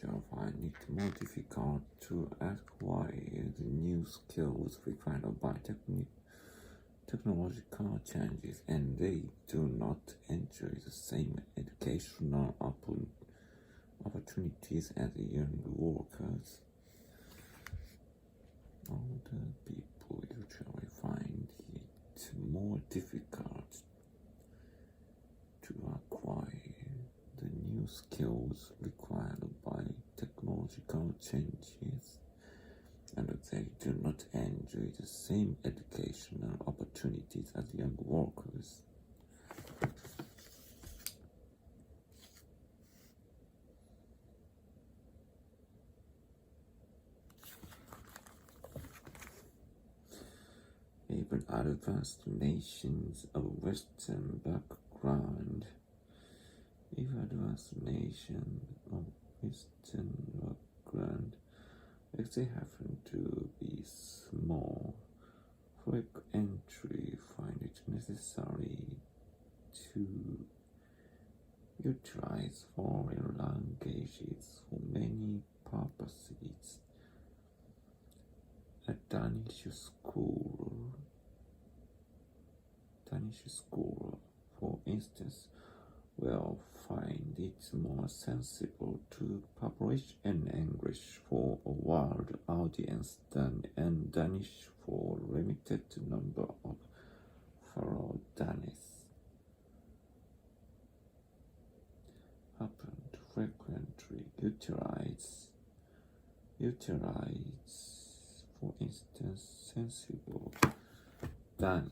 teenagers find it more difficult to acquire the new skills required by technological changes, and they do not enjoy the same educational opportunities as young workers. Older people usually find it more difficult to acquire the new skills required by technological changes, and they do not enjoy the same educational opportunities as young workers. Even advanced nations of Western background, if they happen to be small, frequently find it necessary to utilize foreign languages for many purposes. A Danish school, for instance, will find it more sensible to publish in English for a world audience than in Danish for a limited number of fellow Danes. Happen to frequently utilize, for instance, sensible than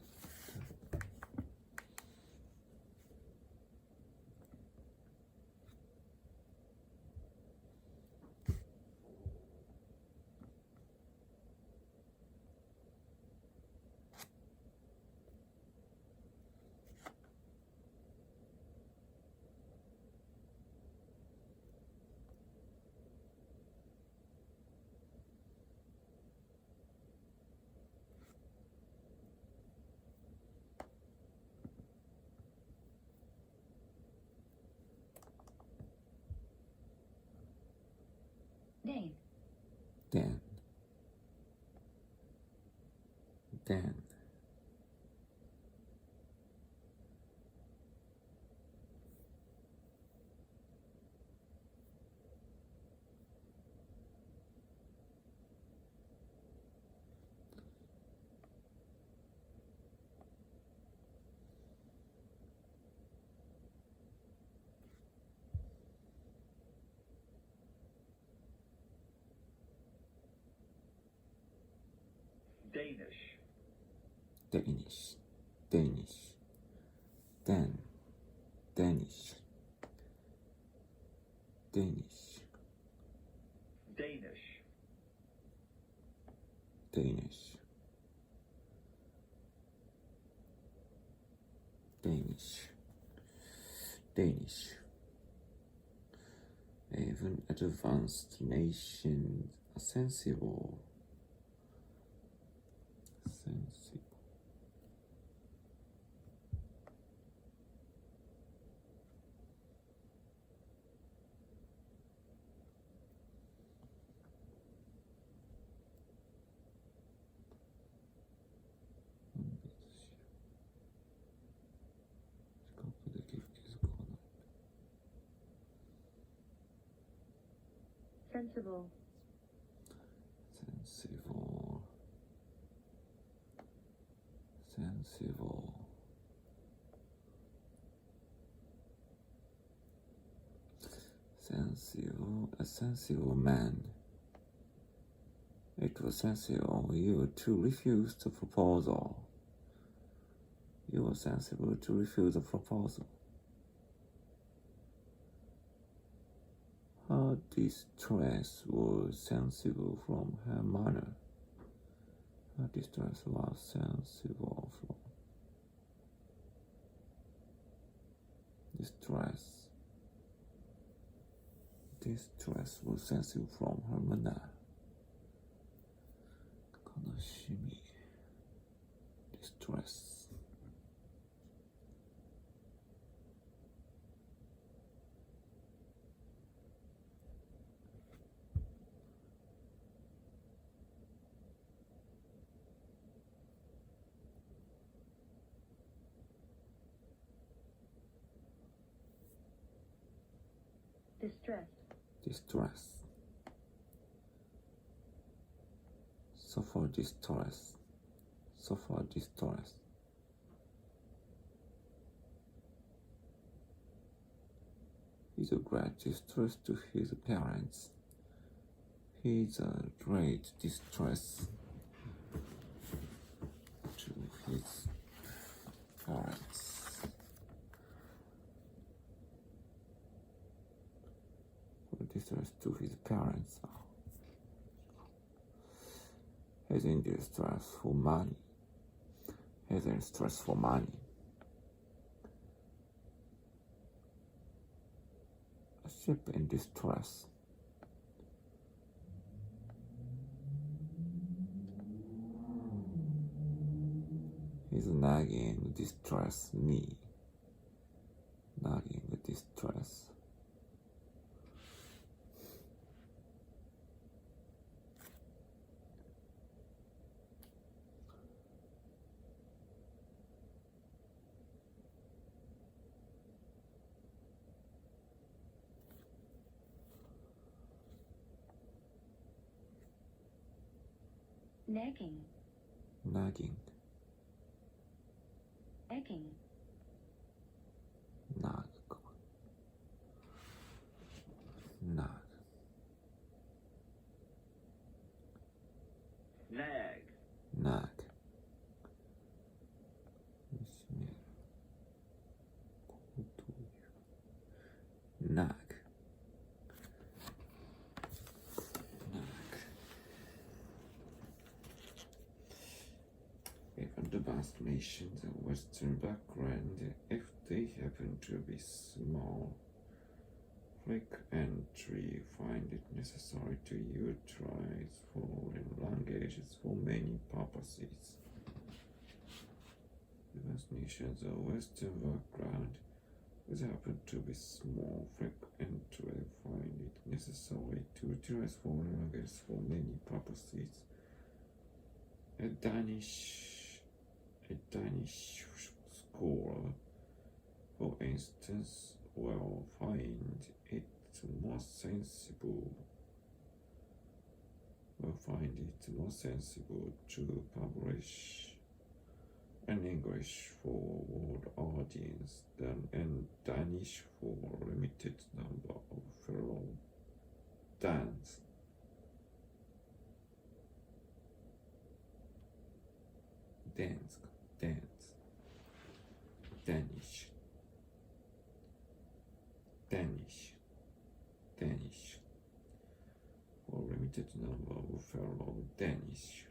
Dan. Danish. Danish. Danish. Danish. Danish. Danish. Danish. Danish. Danish. Even advanced nations are sensible. Sensible. A sensible man. It was sensible you to refuse the proposal. You were sensible to refuse the proposal. Her distress was sensible from her manner. Her distress was sensible from distress was sensible from her manner. 悲しみ distress. Distress. Suffer distress. Suffer distress. He's a great distress to his parents. He's a great distress to his parents. Distress to his parents. He's in distress for money. He's in stress for money. A ship in distress. He's nagging distress me. Nagging distress. Nagging. Nagging. Nagging. Nag. Nag. Nag. Nag. Nag. Advanced nations of Western background, if they happen to be small, frequently find it necessary to utilize foreign languages for many purposes. Advanced nations of Western background, if they happen to be small, frequently find it necessary to utilize foreign languages for many purposes. A Danish scholar, for instance, will find it more sensible to publish in English for world audience than in Danish for a limited number of fellow Danes. Danish. For limited number of fellow Danish.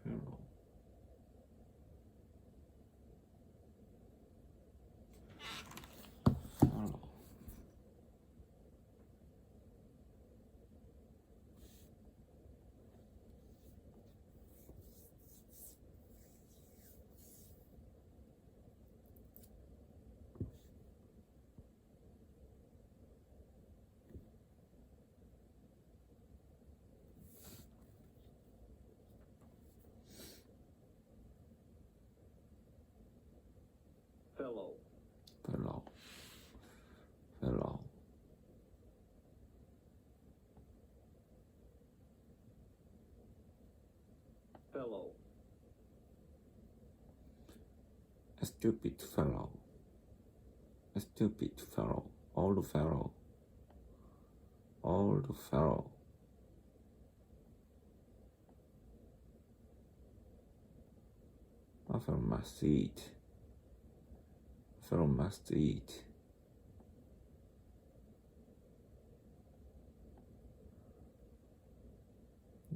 Fellow. Fellow. Fellow. Fellow. A stupid fellow. A stupid fellow. Old fellow. Old fellow. A fellow must eat. A fellow must eat.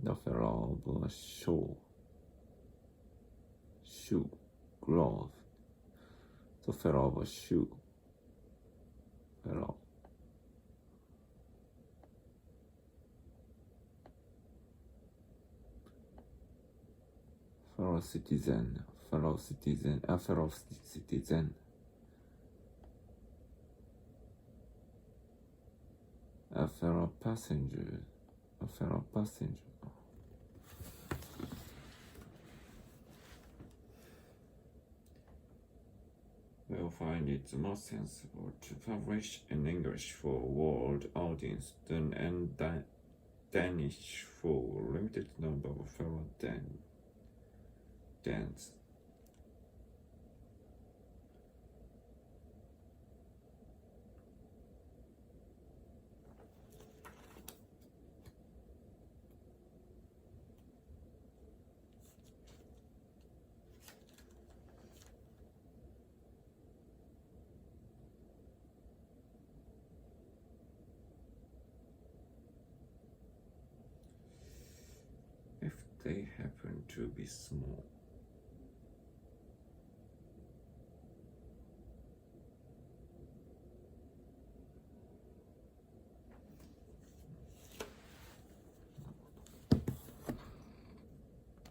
The fellow of a shoe. Shoe. Glove. The fellow of a shoe. Fellow. Fellow citizen. Fellow citizen. A fellow citizen. A fellow passenger. A fellow passenger. Will find it more sensible to publish in English for a world audience than in Danish for a limited number of fellow Danes. If they happen to be small.